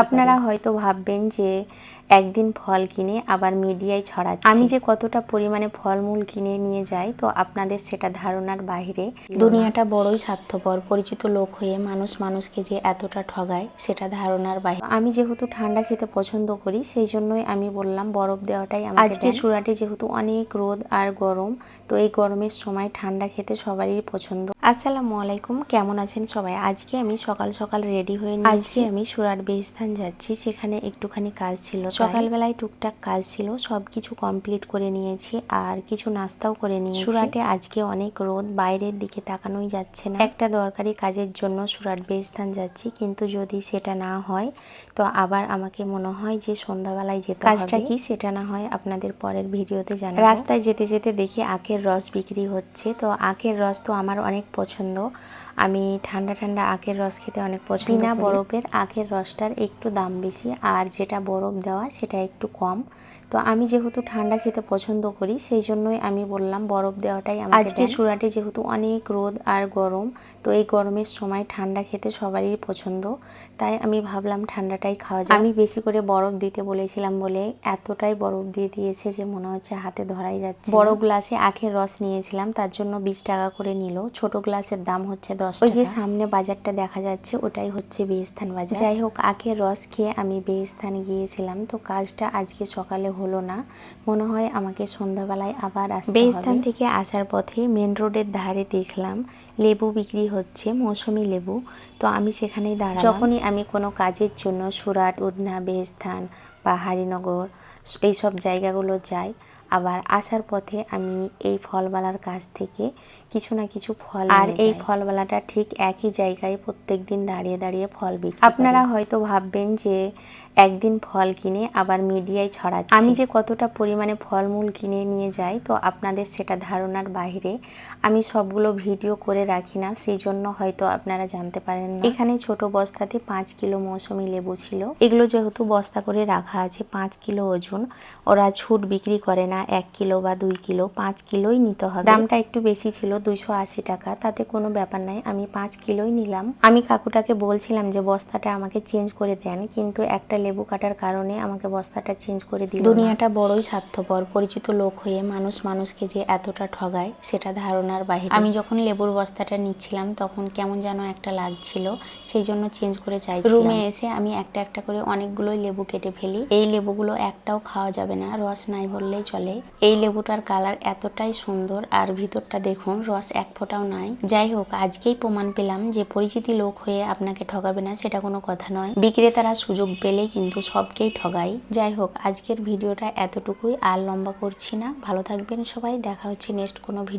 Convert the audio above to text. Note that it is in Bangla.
আপনারা হয়তো ভাববেন যে একদিন ফল কিনে আবার মিডিয়ায় ছড়াচ্ছি। আমি যে কতটা পরিমাণে ফলমূল কিনে নিয়ে যাই তো আপনাদের সেটা ধারণার বাইরে। দুনিয়াটা বড়ই স্বার্থপর, পরিচিত লোক হয়ে মানুষ মানুষকে যে এতটা ঠগায় সেটা ধারণার বাইরে। আমি যেহেতু ঠান্ডা খেতে পছন্দ করি সেই জন্যই আমি বললাম বরফ দেওয়াটাই আমাকে। আজকে সুরাটে যেহেতু অনেক রোদ আর গরম, তো এই গরমের সময় ঠান্ডা খেতে সবারই পছন্দ। আসসালামু আলাইকুম, কেমন আছেন সবাই? আজকে আমি সকাল সকাল রেডি হয়ে নিয়েছি। আজকে আমি সুরাট বেস্থান যাচ্ছি, সেখানে একটুখানি কাজ ছিল। সকালবেলায় টুকটাক কাজ ছিল, সব কিছু কমপ্লিট করে নিয়েছি আর কিছু নাস্তাও করে নিয়েছি। সুরাটে আজকে অনেক রোদ, বাইরের দিকে তাকানোই যাচ্ছে না। একটা দরকারি কাজের জন্য সুরাট বেস্থান যাচ্ছি, কিন্তু যদি সেটা না হয় তো আবার আমাকে মনে হয় যে সন্ধ্যাবেলায় যেতে হবে। কাজটা কি সেটা না হয় আপনাদের পরের ভিডিওতে জানাবো। রাস্তায় যেতে যেতে দেখি আখের রস বিক্রি হচ্ছে, তো আখের রস তো আমার অনেক পছন্দ। আমি ঠান্ডা ঠান্ডা আখের রস খেতে অনেক পছন্দ করি। বিনা বরফের আখের রসটার একটু দাম বেশি, আর যেটা বরফ দেওয়া সেটা একটু কম। তো আমি যেহেতু ঠান্ডা খেতে পছন্দ করি সেই জন্যই আমি বললাম বরফ দেওয়াটাই আমাকে। আজকে সুরাটে যেহেতু অনেক রোদ আর গরম, তো এই গরমের সময় ঠান্ডা খেতে সবারই পছন্দ, তাই আমি ভাবলাম ঠান্ডাটাই খাওয়া যায়। আমি বেশি করে বরফ দিতে বলেছিলাম বলে এতটাই বরফ দিয়ে দিয়েছে যে মনে হচ্ছে হাতে ধরাই যাচ্ছে। বড় গ্লাসে আখের রস নিয়েছিলাম, তার জন্য 20 টাকা করে নিল। ছোট গ্লাসের দাম হচ্ছে 10 টাকা। ওই যে সামনে বাজারটা দেখা যাচ্ছে ওটাই হচ্ছে বেস্থান বাজার। যাই হোক, আখের রস খেয়ে আমি বেস্থান গিয়েছিলাম, তো কাজটা আজকে সকালে হলো না, মনে হয় আমাকে সন্ধ্যাবেলায় আবার আসতে হবে। বেস্থান থেকে আসার পথে মেন রোডের ধারে দেখলাম লেবু বিক্রি হচ্ছে, মৌসুমী লেবু। তো আমি সেখানেই দাঁড়ালাম। যখনই আমি কোনো কাজের জন্য সুরাট, উধনা, বেস্থান বা হারিনগর এইসব জায়গাগুলো যাই, আবার আসার পথে আমি এই ফলওয়ালার কাছ থেকে কিছু না কিছু ফল, আর এই ফলওয়ালাটা ঠিক একই জায়গায় প্রত্যেকদিন দাঁড়িয়ে দাঁড়িয়ে ফল বিক্রি। আপনারা হয়তো ভাববেন যে একদিন ফল কিনে আবার মিডিয়ায় ছড়াচ্ছি। আমি যে কতটা পরিমাণে ফলমূল কিনে নিয়ে যাই তো আপনাদের সেটা ধারণার বাইরে। আমি সবগুলো ভিডিও করে রাখি না, সেই জন্য হয়তো আপনারা জানতে পারেন না। এখানে ছোট বস্তাতে 5 কিলো মৌসুমী লেবু ছিল। এগুলো যেহেতু বস্তা করে রাখা আছে, 5 কিলো ওজন, ওরা ছুট বিক্রি করে না 1 কিলো বা 2 কিলো, 5 কিলোই নিতে হবে। দামটা একটু বেশি ছিল, 280 টাকা, তাতে কোনো ব্যাপার নাই, আমি 5 কিলোই নিলাম। আমি কাকুটাকে বলছিলাম যে বস্তাটা আমাকে চেঞ্জ করে দেন, কিন্তু একটা লেবু কাটার কারণে আমাকে বস্তাটা চেঞ্জ করে দিল। দুনিয়াটা বড়ই স্বার্থপর, পরিচিত লোক হয়ে মানুষ মানুষকে যে এতটা ঠগায় সেটা ধারণার বাইরে। আমি যখন লেবুর বস্তাটা নিচ্ছিলাম তখন কেমন যেন একটা লাগছিল, সেই জন্য চেঞ্জ করে চাইছিলাম। রুমে এসে আমি একটা একটা করে অনেকগুলোই লেবু কেটে ফেলি। এই লেবুগুলো একটাও খাওয়া যাবে না, রস নাই বললেই চলে। এই লেবুটার কালার এতটাই সুন্দর, আর ভিতরটা দেখুন, রস এক ফোঁটাও নাই। যাই হোক, আজকেই প্রমাণ পেলাম যে পরিচিতি লোক হয়ে আপনাকে ঠকাবে না সেটা কোনো কথা নয়। বিক্রেতারা সুযোগ পেলেই কিন্তু সবকেই ঠগাই। যাই হোক, আজকের ভিডিওটা এতটুকুই, আর লম্বা করছি না। ভালো থাকবেন সবাই, দেখা হচ্ছে নেক্সট কোনো ভিডিও।